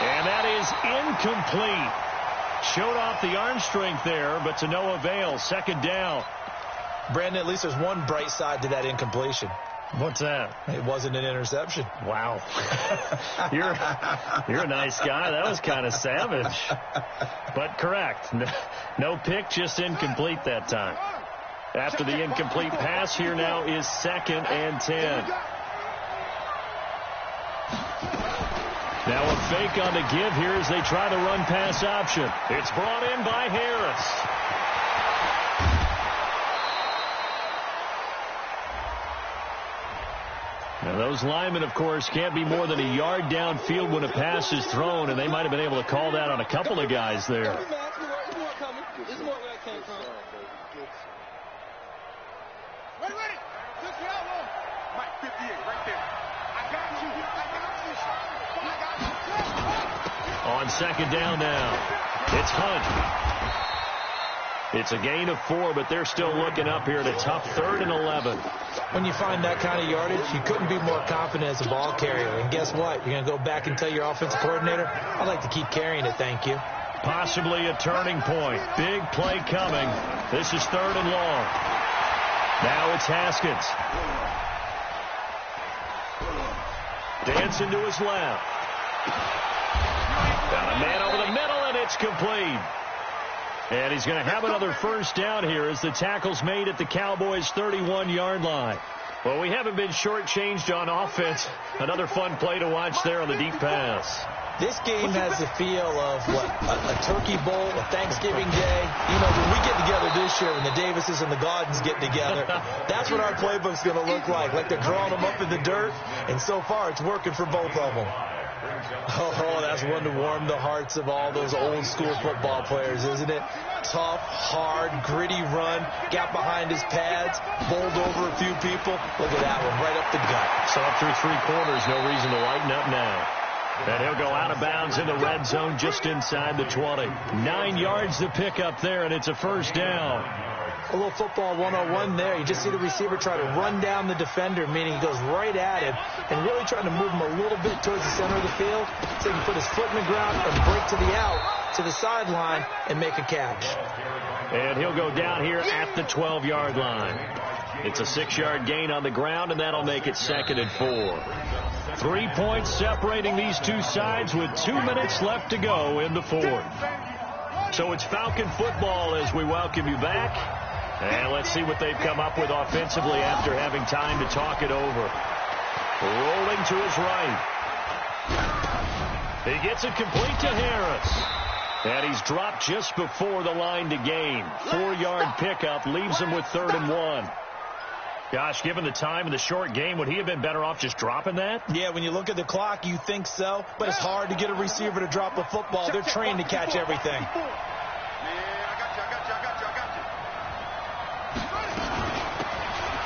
Speaker 1: And that is incomplete. Showed off the arm strength there, but to no avail. 2nd down.
Speaker 3: Brandon, at least there's one bright side to that incompletion.
Speaker 1: What's that?
Speaker 3: It wasn't an interception.
Speaker 1: Wow. You're a nice guy. That was kind of savage. But correct. No pick, just incomplete that time. After the incomplete pass, here now is 2nd and 10. Now a fake on the give here as they try the run-pass option. It's brought in by Harris. Now those linemen, of course, can't be more than a yard downfield when a pass is thrown, and they might have been able to call that on a couple of guys there. On 2nd down now, it's Hunt. It's a gain of 4, but they're still looking up here at a tough 3rd and 11.
Speaker 3: When you find that kind of yardage, you couldn't be more confident as a ball carrier. And guess what? You're going to go back and tell your offensive coordinator, I'd like to keep carrying it, thank you.
Speaker 1: Possibly a turning point. Big play coming. This is 3rd and long. Now it's Haskins. Dancing to his left. Got a man over the middle, and it's complete. And he's going to have another first down here as the tackle's made at the Cowboys' 31-yard line. Well, we haven't been shortchanged on offense. Another fun play to watch there on the deep pass.
Speaker 3: This game has the feel of, what, a turkey bowl, a Thanksgiving day. You know, when we get together this year, when the Davises and the Gaudens get together, that's what our playbook's going to look like. Like they're drawing them up in the dirt, and so far it's working for both of them. Oh, that's one to warm the hearts of all those old-school football players, isn't it? Tough, hard, gritty run, got behind his pads, bowled over a few people. Look at that one, right up the gut.
Speaker 1: So up through 3 quarters, no reason to lighten up now. And he'll go out of bounds in the red zone just inside the 20. 9 yards to pick up there, and it's a first down.
Speaker 3: A little football 101 there. You just see the receiver try to run down the defender, meaning he goes right at him and really trying to move him a little bit towards the center of the field so he can put his foot in the ground and break to the out, to the sideline, and make a catch.
Speaker 1: And he'll go down here at the 12-yard line. It's a 6-yard gain on the ground, and that'll make it 2nd and 4. 3 points separating these two sides with 2 minutes left to go in the 4th. So it's Falcon football as we welcome you back. And let's see what they've come up with offensively after having time to talk it over. Rolling to his right. He gets it complete to Harris. And he's dropped just before the line to gain. 4-yard pickup leaves him with 3rd and 1. Gosh, given the time in the short game, would he have been better off just dropping that?
Speaker 3: Yeah, when you look at the clock, you think so. But it's hard to get a receiver to drop a football. They're trained to catch everything.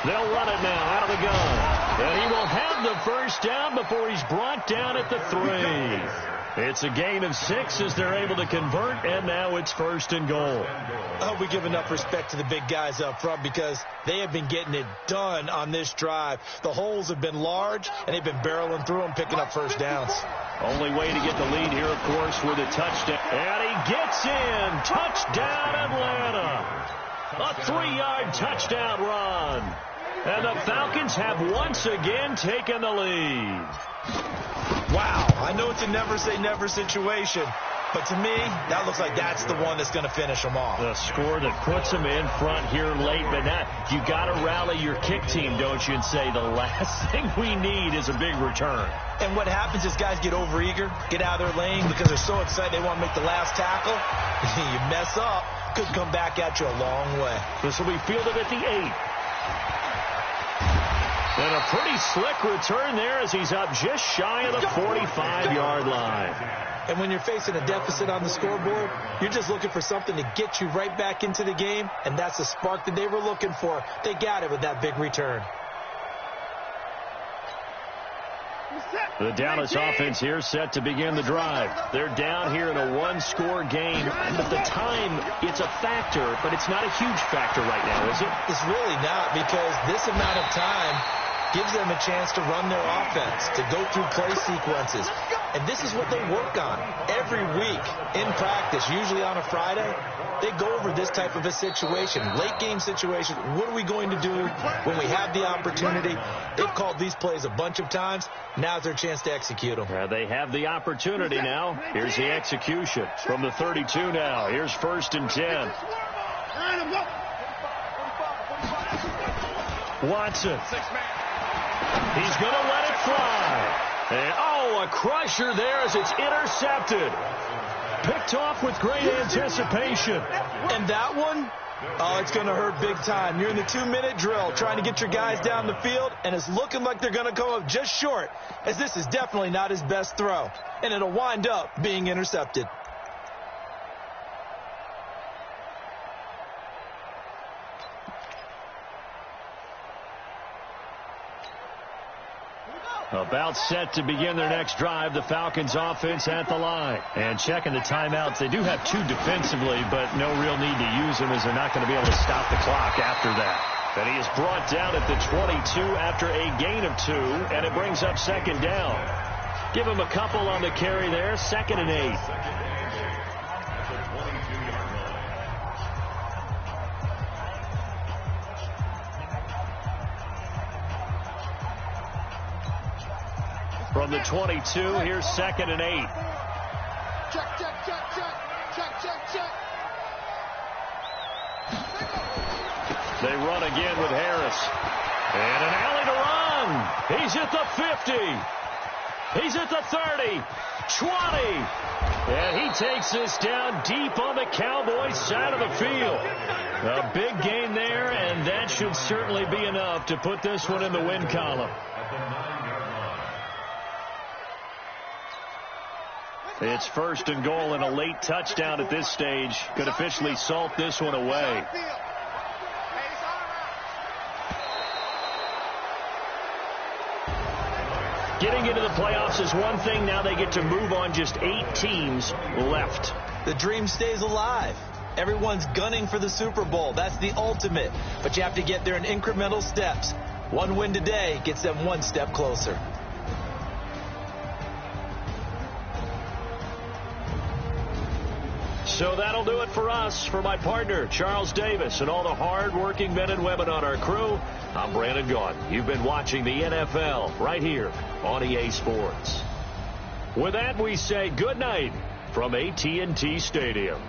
Speaker 1: They'll run it now out of the gun. And he will have the first down before he's brought down at the 3. It's a gain of 6 as they're able to convert, and now it's 1st and goal.
Speaker 3: I hope we give enough respect to the big guys up front because they have been getting it done on this drive. The holes have been large, and they've been barreling through them, picking up first downs.
Speaker 1: Only way to get the lead here, of course, with a touchdown. And he gets in. Touchdown, Atlanta. A 3-yard touchdown run. And the Falcons have once again taken the lead.
Speaker 3: Wow, I know it's a never-say-never situation, but to me, that looks like that's the one that's going to finish them off.
Speaker 1: The score that puts them in front here late, but now you got to rally your kick team, don't you, and say the last thing we need is a big return.
Speaker 3: And what happens is guys get overeager, get out of their lane because they're so excited they want to make the last tackle. You mess up, could come back at you a long way.
Speaker 1: This will be fielded at the 8. And a pretty slick return there as he's up just shy of the 45-yard line.
Speaker 3: And when you're facing a deficit on the scoreboard, you're just looking for something to get you right back into the game, and that's the spark that they were looking for. They got it with that big return.
Speaker 1: The Dallas offense here set to begin the drive. They're down here in a 1-score game, but the time, it's a factor, but it's not a huge factor right now, is it?
Speaker 3: It's really not, because this amount of time gives them a chance to run their offense, to go through play sequences. And this is what they work on every week in practice, usually on a Friday. They go over this type of a situation, late game situation. What are we going to do when we have the opportunity? They've called these plays a bunch of times. Now's their chance to execute them.
Speaker 1: They have the opportunity now. Here's the execution from the 32 now. Here's 1st and 10. Watson. He's going to let it fly. And, oh, a crusher there as it's intercepted. Picked off with great anticipation.
Speaker 3: And that one, oh, it's going to hurt big time. You're in the 2-minute drill trying to get your guys down the field, and it's looking like they're going to come up just short, as this is definitely not his best throw. And it'll wind up being intercepted.
Speaker 1: About set to begin their next drive, the Falcons offense at the line. And checking the timeouts, they do have 2 defensively, but no real need to use them as they're not going to be able to stop the clock after that. And he is brought down at the 22 after a gain of 2, and it brings up second down. Give him a couple on the carry there, 2nd and 8. From the 22, here's 2nd and 8.
Speaker 2: Check, check, check, check. Check, check, check.
Speaker 1: They run again with Harris. And an alley to run. He's at the 50. He's at the 30. 20. And he takes this down deep on the Cowboys side of the field. A big gain there, and that should certainly be enough to put this one in the win column. It's 1st and goal, and a late touchdown at this stage could officially salt this one away. Getting into the playoffs is one thing. Now they get to move on. Just 8 teams left.
Speaker 3: The dream stays alive. Everyone's gunning for the Super Bowl. That's the ultimate. But you have to get there in incremental steps. One win today gets them 1 step closer.
Speaker 1: So that'll do it for us. For my partner, Charles Davis, and all the hard-working men and women on our crew, I'm Brandon Gaudin. You've been watching the NFL right here on EA Sports. With that, we say good night from AT&T Stadium.